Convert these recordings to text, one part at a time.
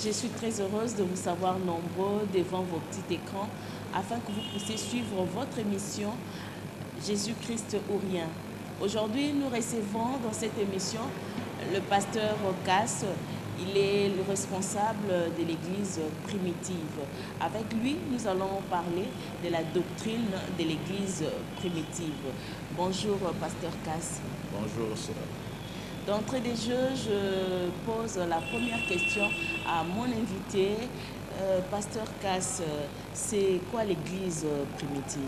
Je suis très heureuse de vous savoir nombreux devant vos petits écrans afin que vous puissiez suivre votre émission Jésus-Christ ou rien. Aujourd'hui, nous recevons dans cette émission le pasteur Cass. Il est le responsable de l'église primitive. Avec lui, nous allons parler de la doctrine de l'église primitive. Bonjour, pasteur Cass. Bonjour, sœur. D'entrée de jeu, je pose la première question à mon invité. Pasteur Cass, c'est quoi l'église primitive?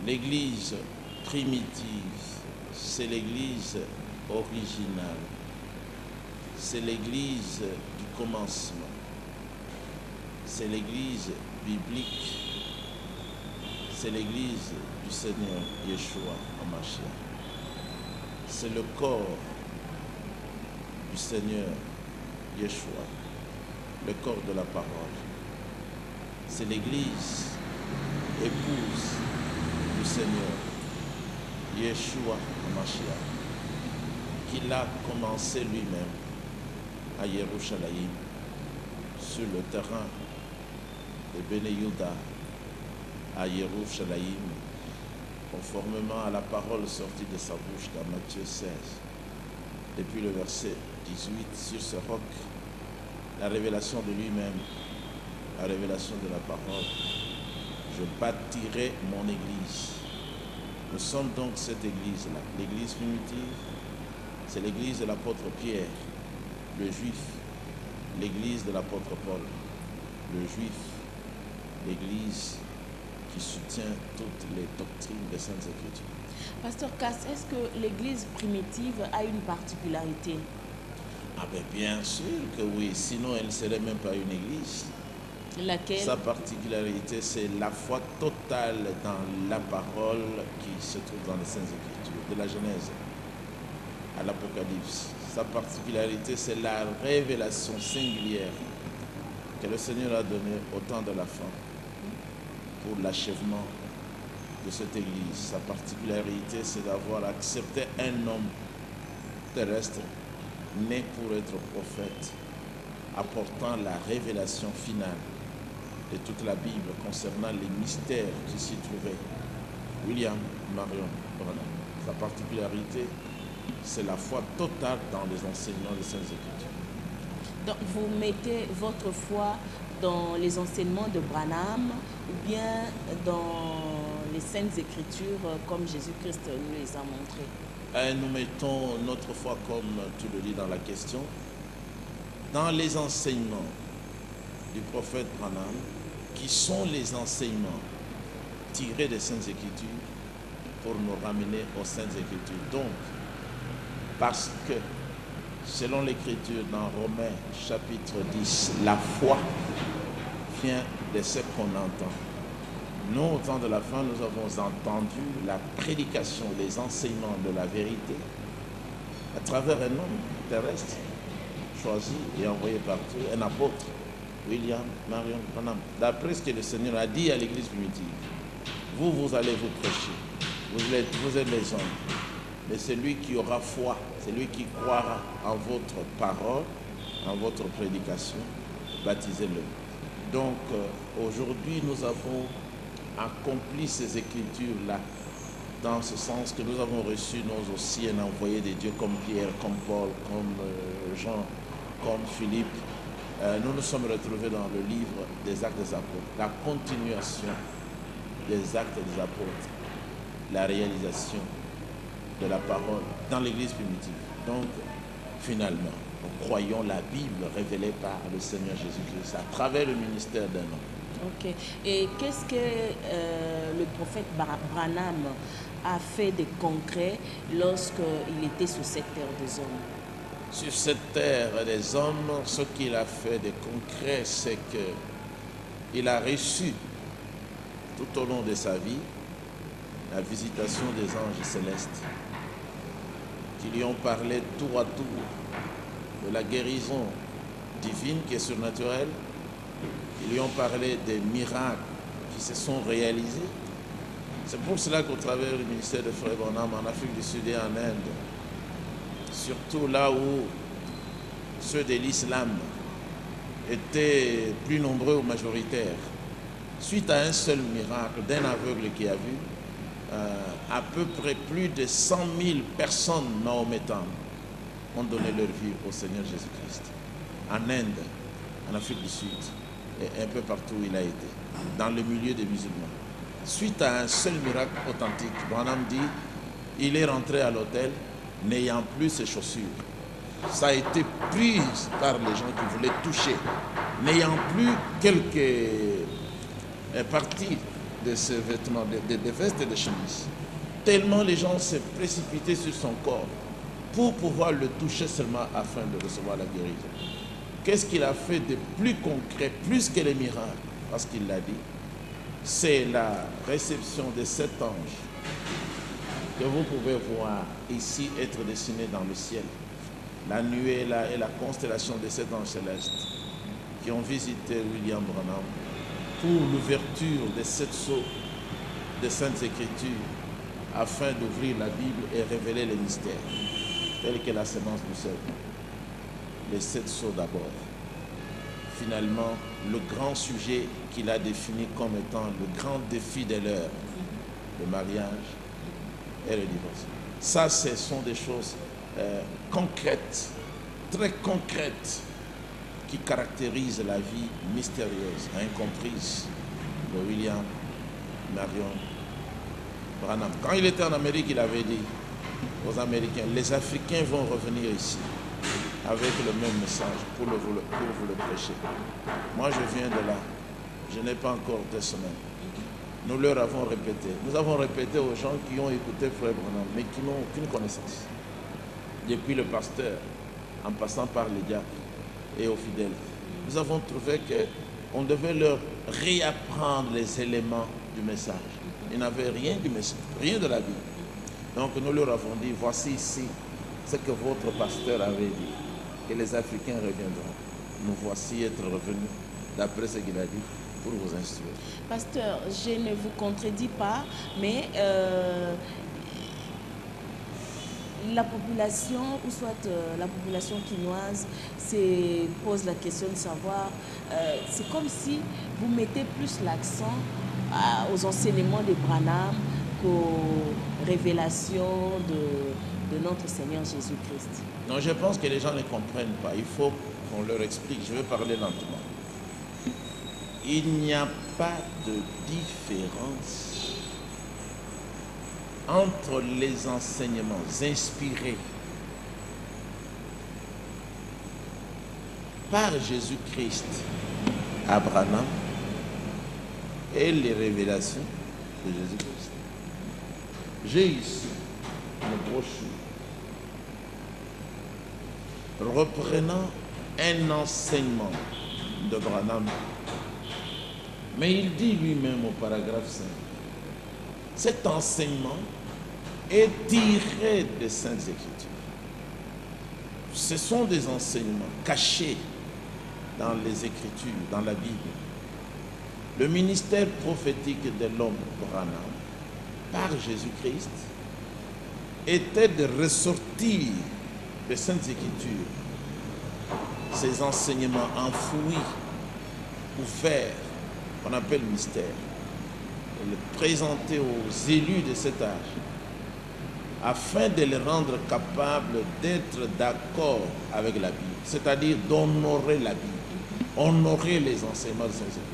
L'église primitive, c'est l'église originale. C'est l'église du commencement. C'est l'église biblique. C'est l'église du Seigneur Yeshua HaMashiach. C'est le corps du Seigneur Yeshua, le corps de la parole. C'est l'église épouse du Seigneur Yeshua HaMashiach, qu'il a commencé lui-même à Yerushalayim, sur le terrain de Bene Yehuda, à Yerushalayim, conformément à la parole sortie de sa bouche dans Matthieu 16, depuis le verset 18, sur ce roc, la révélation de lui-même, la révélation de la parole. Je bâtirai mon église. Nous sommes donc cette église-là. L'église primitive, c'est l'église de l'apôtre Pierre, le juif, l'église de l'apôtre Paul, le juif, l'église qui soutient toutes les doctrines des Saintes Écritures. Pasteur Cass, est-ce que l'église primitive a une particularité? Ah ben bien sûr que oui, sinon elle ne serait même pas une église. Laquelle? Sa particularité, c'est la foi totale dans la parole qui se trouve dans les Saintes Écritures, de la Genèse à l'Apocalypse. Sa particularité, c'est la révélation singulière que le Seigneur a donnée au temps de la fin pour l'achèvement de cette église. Sa particularité, c'est d'avoir accepté un homme terrestre né pour être prophète, apportant la révélation finale de toute la Bible concernant les mystères qui s'y trouvaient. William Marion Branham. Sa particularité, c'est la foi totale dans les enseignements des Saintes Écritures. Donc, vous mettez votre foi dans les enseignements de Branham ou bien dans les Saintes Écritures comme Jésus-Christ nous les a montrées? Nous mettons notre foi, comme tu le dis dans la question, dans les enseignements du prophète Branham, qui sont les enseignements tirés des Saintes Écritures pour nous ramener aux Saintes Écritures. Donc, parce que, selon l'Écriture dans Romains chapitre 10, la foi vient de ce qu'on entend. Nous, au temps de la fin, nous avons entendu la prédication, les enseignements de la vérité à travers un homme terrestre, choisi et envoyé par Dieu, un apôtre, William Marion Branham. D'après ce que le Seigneur a dit à l'église primitive, vous allez vous prêcher, vous êtes les hommes, mais celui qui aura foi, celui qui croira en votre parole, en votre prédication, baptisez-le. Donc, aujourd'hui, nous avons accompli ces écritures-là, dans ce sens que nous avons reçu, nous aussi, un envoyé de Dieu comme Pierre, comme Paul, comme Jean, comme Philippe. Nous nous sommes retrouvés dans le livre des Actes des Apôtres, la continuation des Actes des Apôtres, la réalisation de la parole dans l'église primitive. Donc, finalement, nous croyons la Bible révélée par le Seigneur Jésus-Christ à travers le ministère d'un homme. Ok. Et qu'est-ce que le prophète Branham a fait de concret lorsqu'il était sur cette terre des hommes? Sur cette terre des hommes, ce qu'il a fait de concret, c'est qu'il a reçu tout au long de sa vie la visitation des anges célestes qui lui ont parlé tour à tour de la guérison divine qui est surnaturelle. Ils lui ont parlé des miracles qui se sont réalisés. C'est pour cela qu'au travers du ministère de Frère Branham en Afrique du Sud et en Inde, surtout là où ceux de l'islam étaient plus nombreux ou majoritaires. Suite à un seul miracle d'un aveugle qui a vu, à peu près plus de 100 000 personnes mahométanes ont donné leur vie au Seigneur Jésus-Christ. En Inde, en Afrique du Sud, et un peu partout où il a été, dans le milieu des musulmans. Suite à un seul miracle authentique, Branham dit, il est rentré à l'hôtel n'ayant plus ses chaussures. Ça a été pris par les gens qui voulaient toucher, n'ayant plus quelques parties de ses vêtements, des vestes et des chemises. Tellement les gens s'est précipités sur son corps pour pouvoir le toucher seulement afin de recevoir la guérison. Qu'est-ce qu'il a fait de plus concret, plus que les miracles? Parce qu'il l'a dit, c'est la réception de cet ange que vous pouvez voir ici être dessiné dans le ciel. La nuée et la constellation de cet ange céleste qui ont visité William Branham pour l'ouverture de 7 sceaux des Saintes Écritures afin d'ouvrir la Bible et révéler les mystères tels que la sémence du sel. Les 7 sceaux d'abord. Finalement, le grand sujet qu'il a défini comme étant le grand défi de l'heure, le mariage et le divorce. Ça, ce sont des choses concrètes, très concrètes, qui caractérisent la vie mystérieuse, incomprise de William Marion Branham. Quand il était en Amérique, il avait dit aux Américains, les Africains vont revenir ici avec le même message pour vous le prêcher. Moi, je viens de là. Je n'ai pas encore 2 semaines. Nous leur avons répété. Nous avons répété aux gens qui ont écouté Frère Branham, mais qui n'ont aucune connaissance. Depuis le pasteur, en passant par les diacres et aux fidèles. Nous avons trouvé qu'on devait leur réapprendre les éléments du message. Ils n'avaient rien du message, rien de la Bible. Donc nous leur avons dit, voici ici ce que votre pasteur avait dit, que les Africains reviendront. Nous voici être revenus, d'après ce qu'il a dit, pour vous instruire. Pasteur, je ne vous contredis pas, mais la population, ou soit la population quinoise, pose la question de savoir, c'est comme si vous mettez plus l'accent aux enseignements de Branham qu'aux révélations de notre Seigneur Jésus-Christ. Non, je pense que les gens ne comprennent pas. Il faut qu'on leur explique. Je vais parler lentement. Il n'y a pas de différence entre les enseignements inspirés par Jésus-Christ à Branham et les révélations de Jésus-Christ. J'ai ici une brochure reprenant un enseignement de Branham. Mais il dit lui-même au paragraphe 5, cet enseignement est tiré des Saintes Écritures. Ce sont des enseignements cachés dans les Écritures, dans la Bible. Le ministère prophétique de l'homme Branham, par Jésus-Christ, était de ressortir des Saintes Écritures, ces enseignements enfouis, ouverts, qu'on appelle mystère, et le présenter aux élus de cet âge, afin de les rendre capables d'être d'accord avec la Bible, c'est-à-dire d'honorer la Bible, honorer les enseignements des Saintes Écritures.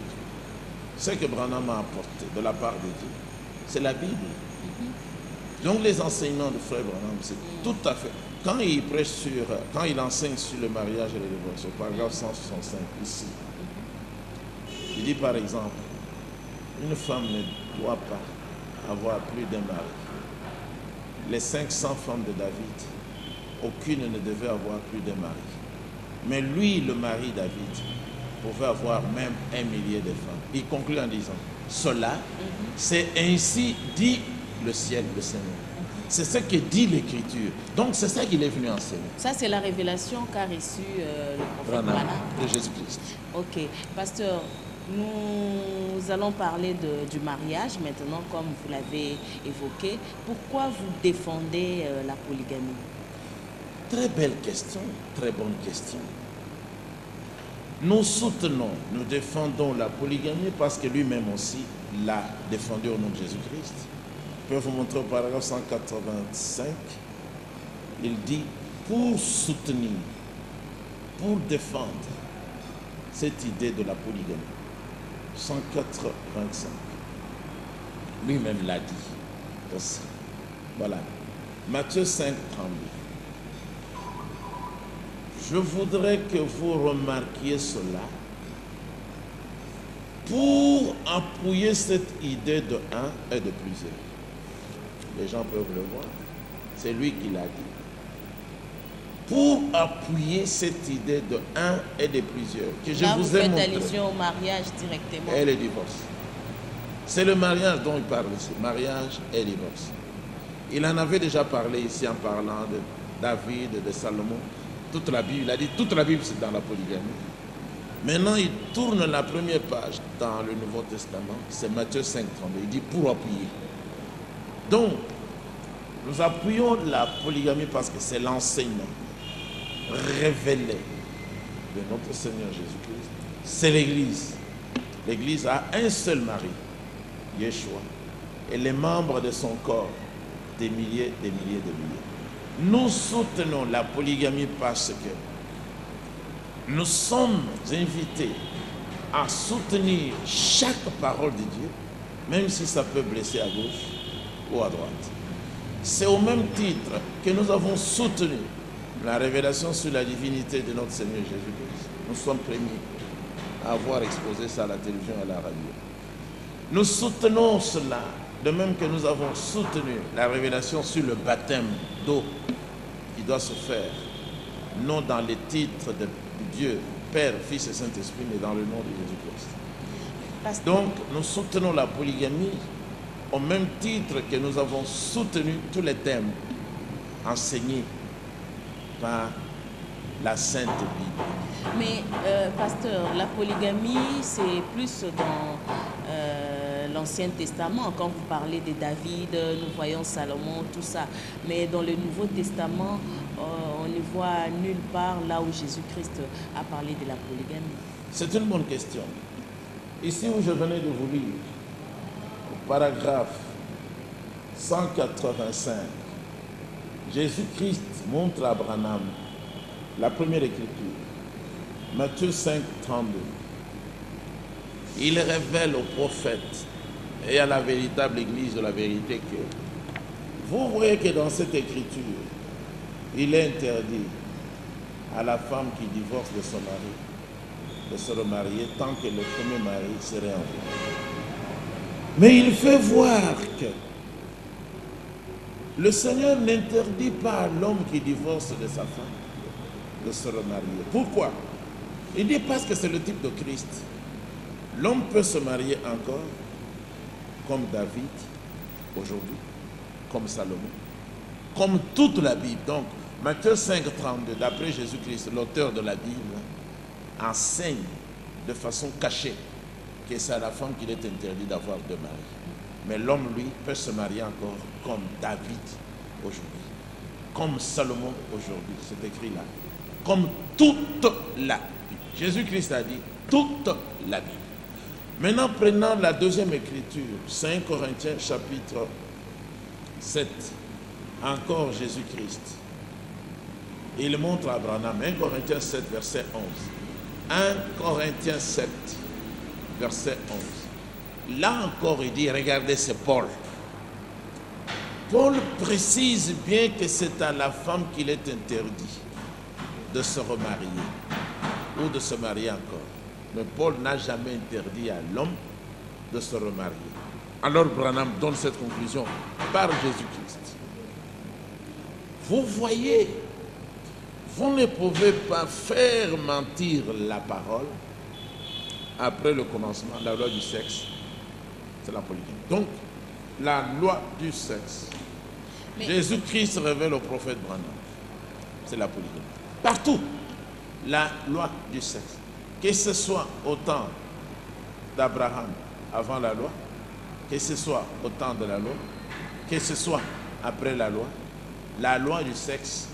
Ce que Branham a apporté de la part de Dieu, c'est la Bible. Donc les enseignements de Frère Branham, c'est tout à fait... Quand il prêche quand il enseigne sur le mariage et le divorce, au paragraphe 165, ici, il dit par exemple, une femme ne doit pas avoir plus d'un mari. Les 500 femmes de David, aucune ne devait avoir plus d'un mari. Mais lui, le mari David, pouvait avoir même 1 millier de femmes. Il conclut en disant, cela, c'est ainsi dit le ciel, le Seigneur. C'est ce que dit l'Écriture. Donc c'est ça qu'il est venu enseigner. Ça, c'est la révélation qu'a reçue le prophète Branham de Jésus-Christ. Ok. Pasteur, nous allons parler du mariage maintenant, comme vous l'avez évoqué. Pourquoi vous défendez la polygamie? Très belle question, très bonne question. Nous soutenons, nous défendons la polygamie parce que lui-même aussi l'a défendu au nom de Jésus-Christ. Je peux vous montrer au paragraphe 185. Il dit, pour soutenir, pour défendre cette idée de la polygamie. 185. Lui-même l'a dit aussi. Voilà. Matthieu 5, 32. Je voudrais que vous remarquiez cela pour appuyer cette idée de un et de plusieurs. Les gens peuvent le voir. C'est lui qui l'a dit. Pour appuyer cette idée de un et de plusieurs, que je Là, vous vous ai faites montré. allusion au mariage directement. Et le divorce. C'est le mariage dont il parle ici. Mariage et divorce. Il en avait déjà parlé ici en parlant de David, de Salomon. Toute la Bible, il a dit toute la Bible c'est dans la polygamie. Maintenant, il tourne la première page dans le Nouveau Testament. C'est Matthieu 5, 32. Il dit pour appuyer. Donc, nous appuyons la polygamie parce que c'est l'enseignement révélé de notre Seigneur Jésus-Christ. C'est l'Église. L'Église a un seul mari, Yeshua, et les membres de son corps, des milliers, des milliers, des milliers. Nous soutenons la polygamie parce que nous sommes invités à soutenir chaque parole de Dieu, même si ça peut blesser à gauche ou à droite. C'est au même titre que nous avons soutenu la révélation sur la divinité de notre Seigneur Jésus-Christ. Nous sommes premiers à avoir exposé ça à la télévision et à la radio. Nous soutenons cela, de même que nous avons soutenu la révélation sur le baptême d'eau qui doit se faire, non dans les titres de Dieu, Père, Fils et Saint-Esprit, mais dans le nom de Jésus-Christ. Donc, nous soutenons la polygamie au même titre que nous avons soutenu tous les thèmes enseignés par la Sainte Bible. Mais, pasteur, la polygamie, c'est plus dans l'Ancien Testament. Quand vous parlez de David, nous voyons Salomon, tout ça. Mais dans le Nouveau Testament, on ne voit nulle part là où Jésus-Christ a parlé de la polygamie. C'est une bonne question. Ici où je venais de vous lire, au paragraphe 185, Jésus-Christ montre à Branham la première écriture, Matthieu 5, 32. Il révèle aux prophètes et à la véritable église de la vérité que vous voyez que dans cette écriture, il est interdit à la femme qui divorce de son mari de se remarier tant que le premier mari serait en vie. Mais il fait voir que le Seigneur n'interdit pas à l'homme qui divorce de sa femme de se remarier. Pourquoi? Il dit parce que c'est le type de Christ. L'homme peut se marier encore comme David aujourd'hui, comme Salomon, comme toute la Bible. Donc, Matthieu 5, 32, d'après Jésus-Christ, l'auteur de la Bible, enseigne de façon cachée que c'est à la femme qu'il est interdit d'avoir deux maris. Mais l'homme, lui, peut se marier encore comme David aujourd'hui, comme Salomon aujourd'hui, c'est écrit là, comme toute la Bible. Jésus-Christ a dit toute la Bible. Maintenant, prenons la deuxième écriture, 5 Corinthiens chapitre 7, encore Jésus-Christ. Il montre à Branham, 1 Corinthiens 7, verset 11. 1 Corinthiens 7, verset 11. Là encore, il dit, regardez, c'est Paul. Paul précise bien que c'est à la femme qu'il est interdit de se remarier ou de se marier encore. Mais Paul n'a jamais interdit à l'homme de se remarier. Alors Branham donne cette conclusion par Jésus-Christ. Vous voyez, vous ne pouvez pas faire mentir la parole après le commencement. La loi du sexe, c'est la polygamie. Donc, la loi du sexe, Jésus-Christ révèle au prophète Branham, c'est la polygamie. Partout, la loi du sexe. Que ce soit au temps d'Abraham avant la loi, que ce soit au temps de la loi, que ce soit après la loi du sexe,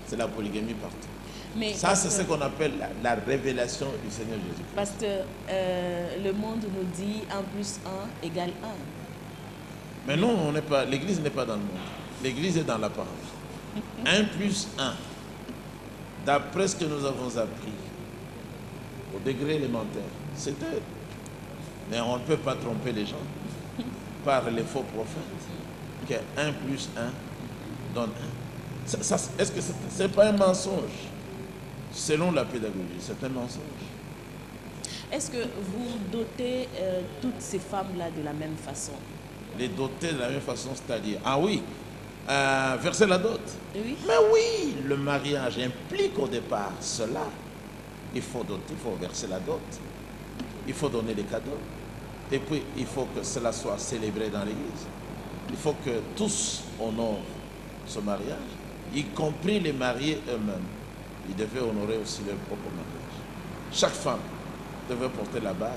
c'est la polygamie partout. Mais ça, c'est ce qu'on appelle la révélation du Seigneur Jésus-Christ. Pasteur, le monde nous dit 1 plus 1 égale 1. Mais non, on n'est pas, l'Église n'est pas dans le monde. L'Église est dans la parole. 1 plus 1. D'après ce que nous avons appris, au degré élémentaire, c'est 2. Mais on ne peut pas tromper les gens par les faux prophètes. Que 1 plus 1 donne 1. Est-ce que ce n'est pas un mensonge? Selon la pédagogie, c'est un mensonge. Est-ce que vous dotez toutes ces femmes-là de la même façon? Les doter de la même façon, c'est-à-dire, ah oui, verser la dot. Oui. Mais oui, le mariage implique au départ cela. Il faut doter, il faut verser la dot. Il faut donner des cadeaux. Et puis, il faut que cela soit célébré dans l'église. Il faut que tous honorent ce mariage, y compris les mariés eux-mêmes. Ils devaient honorer aussi leur propre mariage. Chaque femme devait porter la bague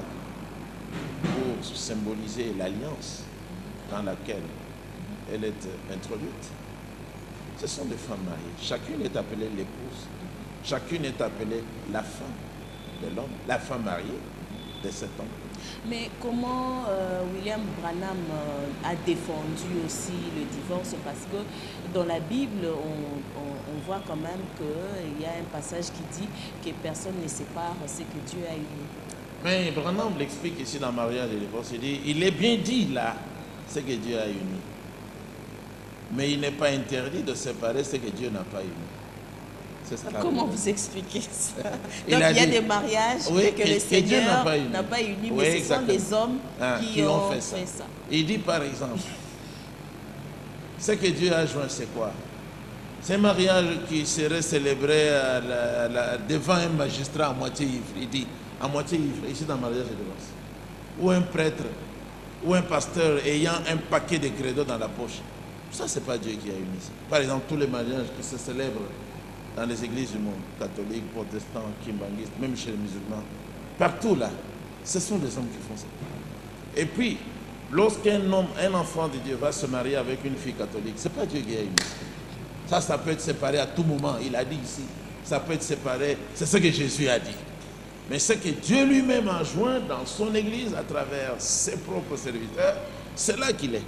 pour symboliser l'alliance dans laquelle elle est introduite. Ce sont des femmes mariées. Chacune est appelée l'épouse. Chacune est appelée la femme de l'homme, la femme mariée de cet homme. Mais comment William Branham a défendu aussi le divorce? Parce que dans la Bible, on voit quand même qu'il y a un passage qui dit que personne ne sépare ce que Dieu a uni. Mais Branham l'explique ici dans Mariage et divorce. Il dit, il est bien dit là ce que Dieu a uni. Mais il n'est pas interdit de séparer ce que Dieu n'a pas uni. C'est ça. Comment vous expliquez ça? Donc Il il y a dit, des mariages oui, que le Seigneur n'a pas unis, oui, mais ce exactement. sont des hommes qui ont fait ça. Il dit par exemple, ce que Dieu a joint, c'est quoi? C'est un mariage qui serait célébré devant un magistrat à moitié ivre. Il dit, à moitié ivre, ici dans le mariage et divorce. Ou un prêtre, ou un pasteur ayant un paquet de credos dans la poche. Ça, c'est pas Dieu qui a uni ça. Par exemple, tous les mariages qui se célèbrent dans les églises du monde, catholiques, protestants, kimbanguistes, même chez les musulmans, partout là, ce sont des hommes qui font ça. Et puis, lorsqu'un homme, un enfant de Dieu va se marier avec une fille catholique, c'est pas Dieu qui a uni ça. Ça peut être séparé à tout moment, il a dit ici. Ça peut être séparé, c'est ce que Jésus a dit. Mais ce que Dieu lui-même a joint dans son église à travers ses propres serviteurs, c'est là qu'il est.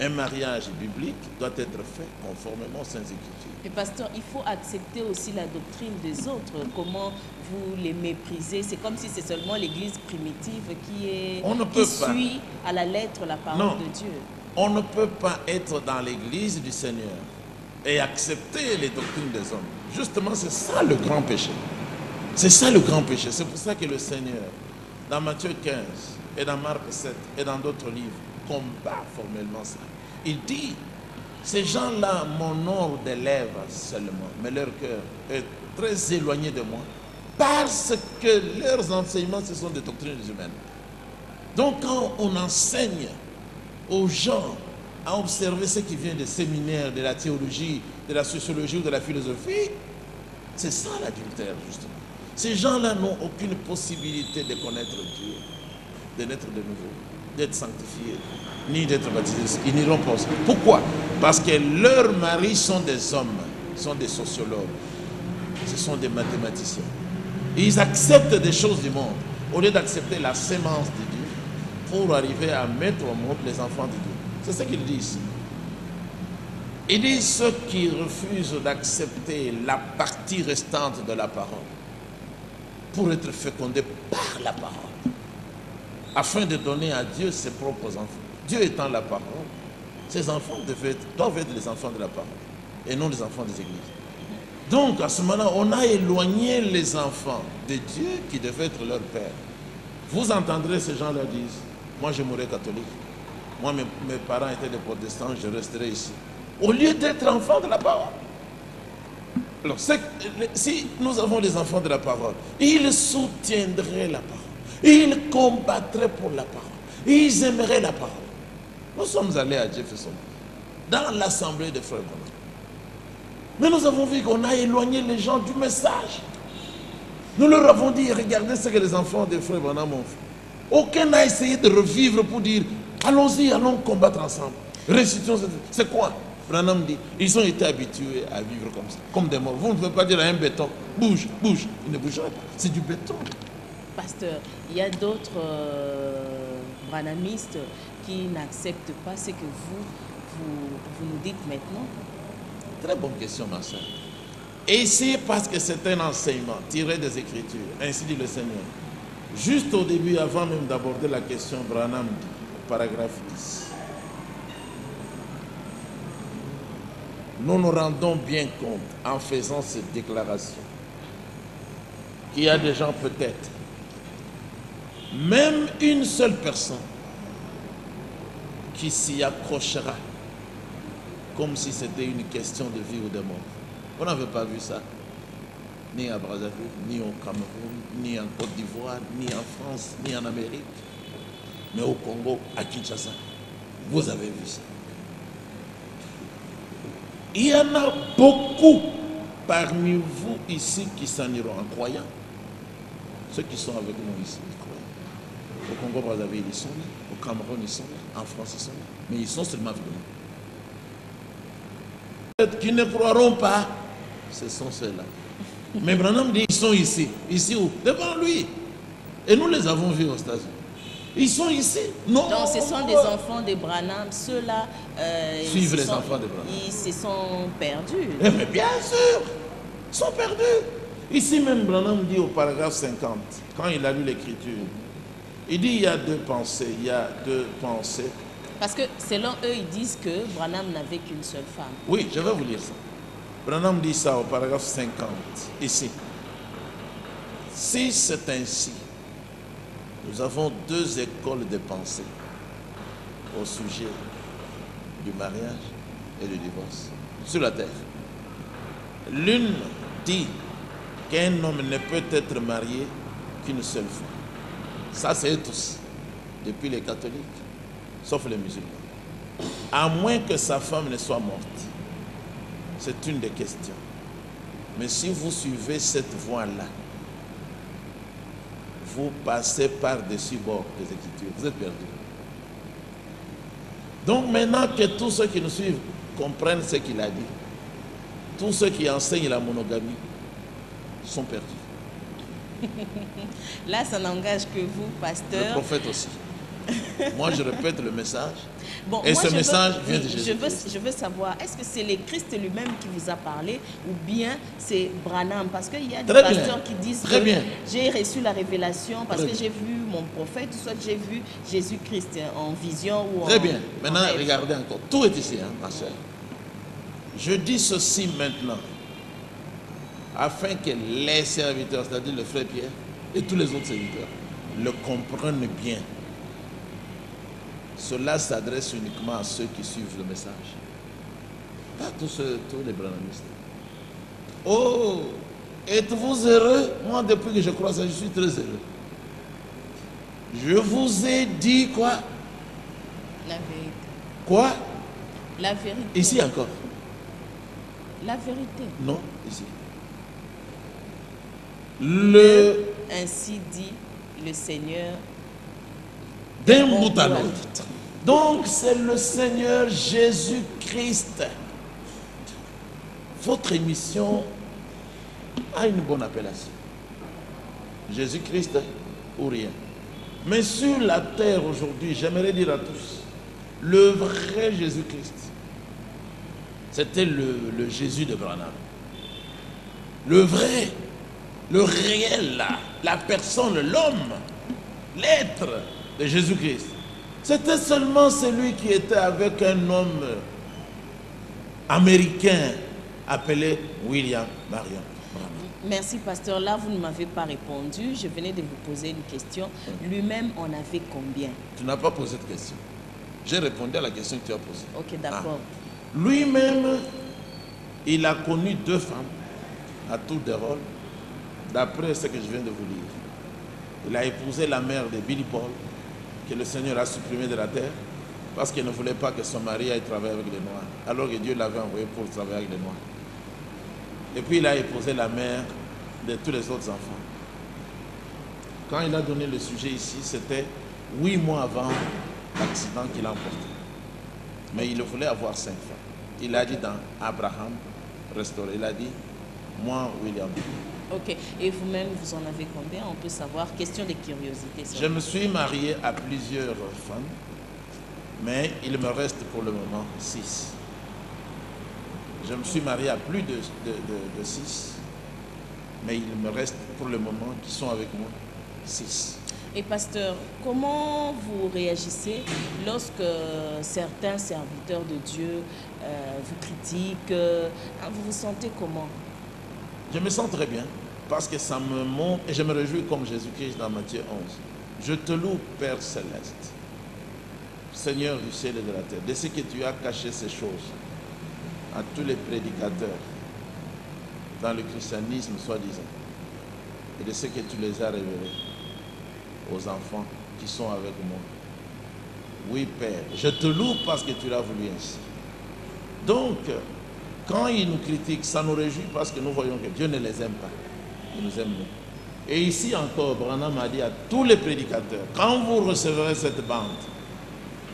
Un mariage biblique doit être fait conformément aux Saintes Écritures. Et pasteur, il faut accepter aussi la doctrine des autres. Comment vous les méprisez? C'est comme si c'est seulement l'église primitive qui suit à la lettre la parole de Dieu. On ne peut pas être dans l'église du Seigneur et accepter les doctrines des hommes. Justement, c'est ça le grand péché. C'est ça le grand péché. C'est pour ça que le Seigneur, dans Matthieu 15 et dans Marc 7 et dans d'autres livres, combat formellement ça. Il dit, ces gens-là m'honorent des lèvres seulement, mais leur cœur est très éloigné de moi, parce que leurs enseignements, ce sont des doctrines humaines. Donc quand on enseigne aux gens à observer ce qui vient des séminaires, de la théologie, de la sociologie ou de la philosophie, c'est ça l'adultère, justement. Ces gens-là n'ont aucune possibilité de connaître Dieu, de naître de nouveau, d'être sanctifiés, ni d'être baptisés. Ils n'iront pas. Pourquoi? Parce que leurs maris sont des hommes, sont des sociologues, ce sont des mathématiciens. Et ils acceptent des choses du monde, au lieu d'accepter la sémence de Dieu, pour arriver à mettre au monde les enfants de Dieu. C'est ce qu'il dit ici. Il dit ceux qui refusent d'accepter la partie restante de la parole, pour être fécondés par la parole, afin de donner à Dieu ses propres enfants. Dieu étant la parole, ses enfants doivent être les enfants de la parole et non les enfants des églises. Donc à ce moment-là, on a éloigné les enfants de Dieu qui devaient être leur père. Vous entendrez ces gens-là dire, moi je mourrai catholique, moi mes parents étaient des protestants, je resterai ici. Au lieu d'être enfants de la parole. Alors, si nous avons les enfants de la parole, ils soutiendraient la parole. Ils combattraient pour la parole. Ils aimeraient la parole. Nous sommes allés à Jefferson, dans l'assemblée des frères Branham. Mais nous avons vu qu'on a éloigné les gens du message. Nous leur avons dit, regardez ce que les enfants des frères Branham ont fait. Aucun n'a essayé de revivre pour dire, allons-y, allons combattre ensemble. Récitons, c'est quoi? Branham dit, ils ont été habitués à vivre comme ça, comme des morts. Vous ne pouvez pas dire à un béton, bouge, bouge. Il ne bougera pas. C'est du béton. Pasteur, il y a d'autres branhamistes qui n'acceptent pas ce que vous nous dites maintenant. Très bonne question, ma soeur. Et c'est parce que c'est un enseignement tiré des Écritures, ainsi dit le Seigneur. Juste au début, avant même d'aborder la question, Branham dit, paragraphe 10. Nous nous rendons bien compte, en faisant cette déclaration, qu'il y a des gens peut-être, même une seule personne, qui s'y accrochera, comme si c'était une question de vie ou de mort. Vous n'avez pas vu ça, ni à Brazzaville, ni au Cameroun, ni en Côte d'Ivoire, ni en France, ni en Amérique, mais au Congo, à Kinshasa. Vous avez vu ça. Il y en a beaucoup parmi vous ici qui s'en iront en croyant. Ceux qui sont avec nous ici, ils croient. Au Congo, Brazzaville, ils sont là. Au Cameroun, ils sont là. En France, ils sont là. Mais ils sont seulement avec nous. Peut-être qu'ils ne croiront pas, ce sont ceux-là. Mais Branham dit, ils sont ici. Ici où? Devant lui. Et nous les avons vus aux États-Unis. Ils sont ici. Non. Donc ce sont des enfants de Branham. Ceux-là suivent les enfants de Branham. Ils se sont perdus. Mais bien sûr, ils sont perdus. Ici même, Branham dit au paragraphe 50, quand il a lu l'écriture, il dit il y a deux pensées. Il y a deux pensées. Parce que selon eux, ils disent que Branham n'avait qu'une seule femme. Oui, je vais vous lire ça. Branham dit ça au paragraphe 50, ici. Si c'est ainsi, nous avons deux écoles de pensée au sujet du mariage et du divorce sur la terre. L'une dit qu'un homme ne peut être marié qu'une seule fois. Ça, c'est eux tous, depuis les catholiques, sauf les musulmans. À moins que sa femme ne soit morte. C'est une des questions. Mais si vous suivez cette voie-là, vous passez par-dessus bord des Écritures. Vous êtes perdus. Donc maintenant que tous ceux qui nous suivent comprennent ce qu'il a dit, tous ceux qui enseignent la monogamie sont perdus. Là, ça n'engage que vous, pasteur. Le prophète aussi. Moi, je répète le message. Bon, et moi, ce message vient de Jésus. Je veux savoir, est-ce que c'est le Christ lui-même qui vous a parlé ou bien c'est Branham? Parce qu'il y a des pasteurs qui disent que j'ai reçu la révélation parce que j'ai vu mon prophète, soit j'ai vu Jésus-Christ en vision ou en... Très bien. Maintenant, regardez encore. Tout est ici, hein, ma soeur. Je dis ceci maintenant, afin que les serviteurs, c'est-à-dire le frère Pierre et tous les autres serviteurs, le comprennent bien. Cela s'adresse uniquement à ceux qui suivent le message. Pas tous les branhamistes. Oh, êtes-vous heureux? Moi, depuis que je crois ça, je suis très heureux. Je vous ai dit quoi? La vérité. Quoi? La vérité. Ici encore. La vérité. Non, ici. Ainsi dit le Seigneur. D'un bout à l'autre. Donc c'est le Seigneur Jésus-Christ. Votre émission a une bonne appellation. Jésus-Christ ou rien. Mais sur la terre aujourd'hui, j'aimerais dire à tous, le vrai Jésus-Christ, c'était le Jésus de Branham. Le vrai, le réel là, la personne, l'homme, l'être de Jésus-Christ. C'était seulement celui qui était avec un homme américain appelé William Marion Branham. Merci, pasteur. Là, vous ne m'avez pas répondu. Je venais de vous poser une question. Lui-même, en avait combien? Tu n'as pas posé de question. J'ai répondu à la question que tu as posée. Ok, d'accord. Lui-même, il a connu deux femmes à tour de rôle, d'après ce que je viens de vous lire. Il a épousé la mère de Billy Paul, que le Seigneur a supprimé de la terre, parce qu'il ne voulait pas que son mari aille travailler avec les Noirs, alors que Dieu l'avait envoyé pour travailler avec les Noirs. Et puis il a épousé la mère de tous les autres enfants. Quand il a donné le sujet ici, c'était 8 mois avant l'accident qu'il a emporté. Mais il voulait avoir 5 femmes. Il a dit dans Abraham, restauré. Il a dit, moi, William. Ok. Et vous-même, vous en avez combien? On peut savoir. Question de curiosité. Je me suis marié à plusieurs femmes, mais il me reste pour le moment 6. Je me suis marié à plus de 6, mais il me reste pour le moment qui sont avec moi 6. Et pasteur, comment vous réagissez lorsque certains serviteurs de Dieu vous critiquent? Vous vous sentez comment? Je me sens très bien parce que ça me montre et je me réjouis comme Jésus-Christ dans Matthieu 11. Je te loue, Père céleste, Seigneur du ciel et de la terre, de ce que tu as caché ces choses à tous les prédicateurs dans le christianisme, soi-disant, et de ce que tu les as révélés aux enfants qui sont avec moi. Oui, Père, je te loue parce que tu l'as voulu ainsi. Donc, quand ils nous critiquent, ça nous réjouit parce que nous voyons que Dieu ne les aime pas. Il nous aime nous. Et ici encore, Branham a dit à tous les prédicateurs, quand vous recevrez cette bande,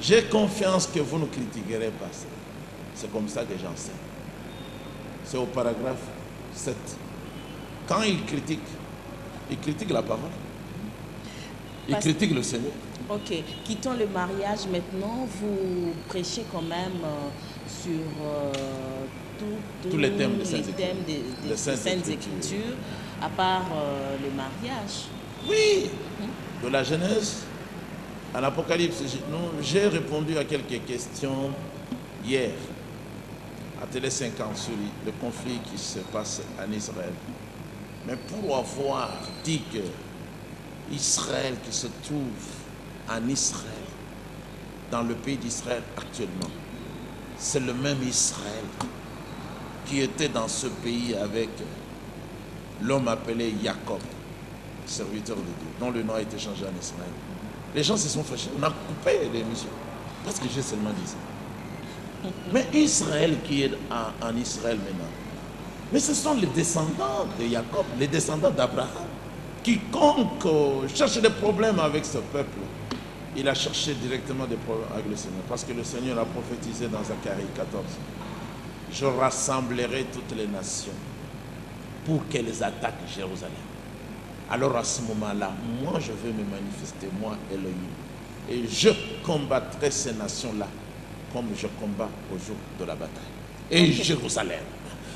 j'ai confiance que vous ne critiquerez pas ça. C'est comme ça que j'enseigne. C'est au paragraphe 7. Quand ils critiquent la parole. Ils critiquent le Seigneur. Ok. Quittons le mariage maintenant. Vous prêchez quand même sur tous les thèmes des Saintes Écritures, à part le mariage. Oui. De la Genèse à l'Apocalypse. J'ai répondu à quelques questions hier à Télé 50 sur le conflit qui se passe en Israël. Mais pour avoir dit que Israël qui se trouve en Israël, dans le pays d'Israël actuellement, c'est le même Israël qui était dans ce pays avec l'homme appelé Jacob, serviteur de Dieu, dont le nom a été changé en Israël. Les gens se sont fâchés, on a coupé l'émission, parce que j'ai seulement dit ça. Mais Israël qui est en Israël maintenant, mais ce sont les descendants de Jacob, les descendants d'Abraham. Quiconque cherche des problèmes avec ce peuple, il a cherché directement des problèmes avec le Seigneur. Parce que le Seigneur a prophétisé dans Zacharie 14. Je rassemblerai toutes les nations pour qu'elles attaquent Jérusalem. Alors à ce moment-là, moi je vais me manifester, moi Elohim. Et je combattrai ces nations-là comme je combats au jour de la bataille. Et Jérusalem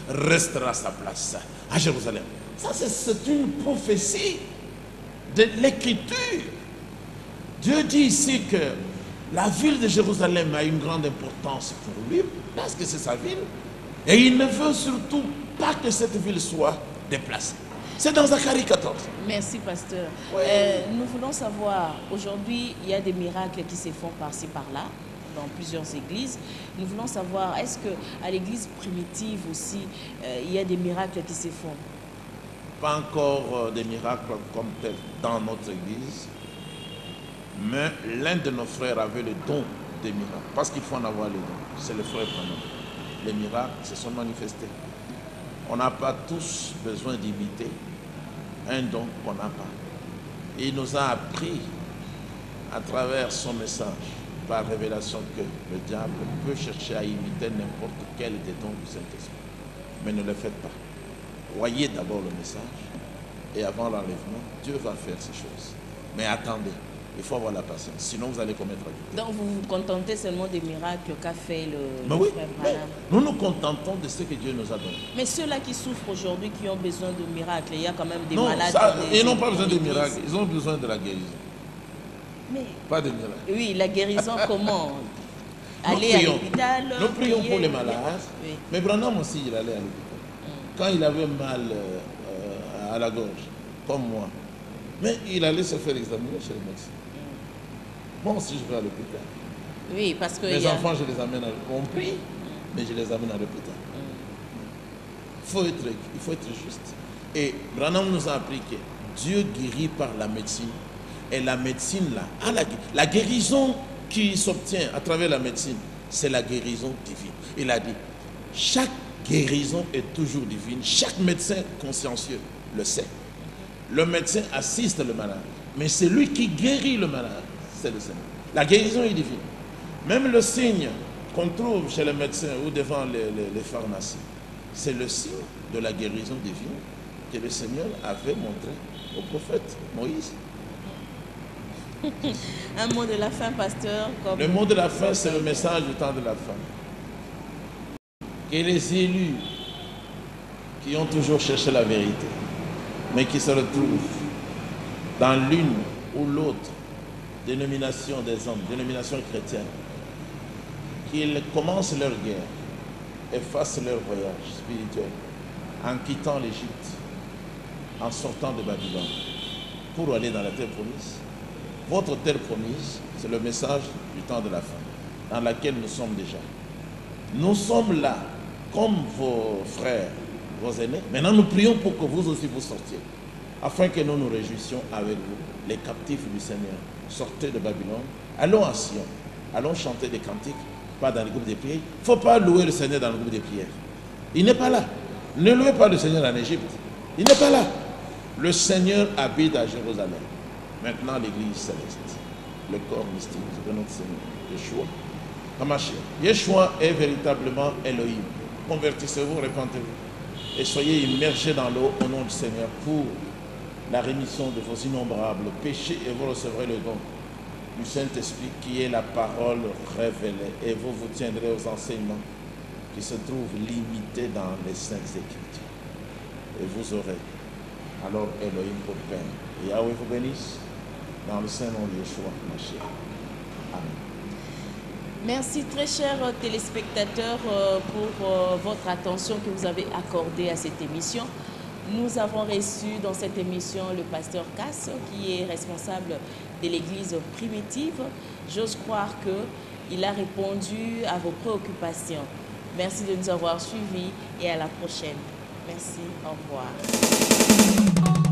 restera sa place à Jérusalem. Ça, c'est une prophétie de l'Écriture. Dieu dit ici que la ville de Jérusalem a une grande importance pour lui, parce que c'est sa ville. Et il ne veut surtout pas que cette ville soit déplacée. C'est dans Zacharie 14. Merci, pasteur. Oui. Nous voulons savoir, aujourd'hui, il y a des miracles qui se font par-ci, par-là, dans plusieurs églises. Nous voulons savoir, est-ce qu'à l'église primitive aussi, il y a des miracles qui se font? Pas encore des miracles comme tel dans notre église, mais l'un de nos frères avait le don des miracles, parce qu'il faut en avoir le don. C'est le frère Branham. Les miracles se sont manifestés. On n'a pas tous besoin d'imiter un don qu'on n'a pas. Et il nous a appris à travers son message, par révélation, que le diable peut chercher à imiter n'importe quel des dons du Saint-Esprit. Mais ne le faites pas. Voyez d'abord le message et avant l'enlèvement, Dieu va faire ces choses. Mais attendez, il faut avoir la patience, sinon vous allez commettre du Donc vous vous contentez seulement des miracles qu'a fait le mais oui, frère mais Branham. nous nous contentons de ce que Dieu nous a donné. Mais ceux-là qui souffrent aujourd'hui, qui ont besoin de miracles, il y a quand même des Non, malades. ça, dans les- ils n'ont pas besoin de l'église. miracles, ils ont besoin de la guérison. Mais Pas de miracles. oui, la guérison, comment? Nous Aller à prions. l'hôpital. Nous prions prier. pour les malades. Oui. Mais Branham aussi, il allait à l'hôpital. Quand il avait mal à la gorge, comme moi. Mais il allait se faire examiner chez le médecin. Moi aussi, je vais à l'hôpital. Oui, parce que Mes enfants, je les amène on prie, mais je les amène à l'hôpital. Il faut être juste. Et Branham nous a appris que Dieu guérit par la médecine. Et la médecine, là, la guérison qui s'obtient à travers la médecine, c'est la guérison divine. Il a dit, chaque guérison est toujours divine. Chaque médecin consciencieux le sait. Le médecin assiste le malade, mais c'est lui qui guérit le malade, c'est le Seigneur. La guérison est divine. Même le signe qu'on trouve chez les médecins ou devant les pharmacies, c'est le signe de la guérison divine que le Seigneur avait montré au prophète Moïse. Un mot de la fin, pasteur. Le mot de la fin, c'est le message du temps de la fin. Que les élus qui ont toujours cherché la vérité, mais qui se retrouvent dans l'une ou l'autre dénomination des hommes, dénomination chrétienne, qu'ils commencent leur guerre et fassent leur voyage spirituel en quittant l'Égypte, en sortant de Babylone, pour aller dans la terre promise. Votre terre promise, c'est le message du temps de la fin, dans laquelle nous sommes déjà. Nous sommes là, comme vos frères, vos aînés. Maintenant, nous prions pour que vous aussi vous sortiez, afin que nous nous réjouissions avec vous, les captifs du Seigneur. Sortez de Babylone, allons à Sion, allons chanter des cantiques, pas dans le groupe de prières. Il ne faut pas louer le Seigneur dans le groupe de prières. Il n'est pas là. Ne louez pas le Seigneur en Égypte. Il n'est pas là. Le Seigneur habite à Jérusalem. Maintenant, l'Église céleste, le corps mystique de notre Seigneur, Yeshua, Hamashiach. Yeshua est véritablement Elohim. Convertissez-vous, repentez-vous et soyez immergés dans l'eau au nom du Seigneur pour la rémission de vos innombrables péchés, et vous recevrez le don du Saint-Esprit qui est la parole révélée, et vous vous tiendrez aux enseignements qui se trouvent limités dans les Saintes Écritures. Et vous aurez alors Elohim pour Père. Et Yahweh vous bénisse dans le Saint-Nom de Yeshua, Mashiach. Amen. Merci très chers téléspectateurs pour votre attention que vous avez accordée à cette émission. Nous avons reçu dans cette émission le pasteur Cass, qui est responsable de l'église primitive. J'ose croire qu'il a répondu à vos préoccupations. Merci de nous avoir suivis et à la prochaine. Merci, au revoir.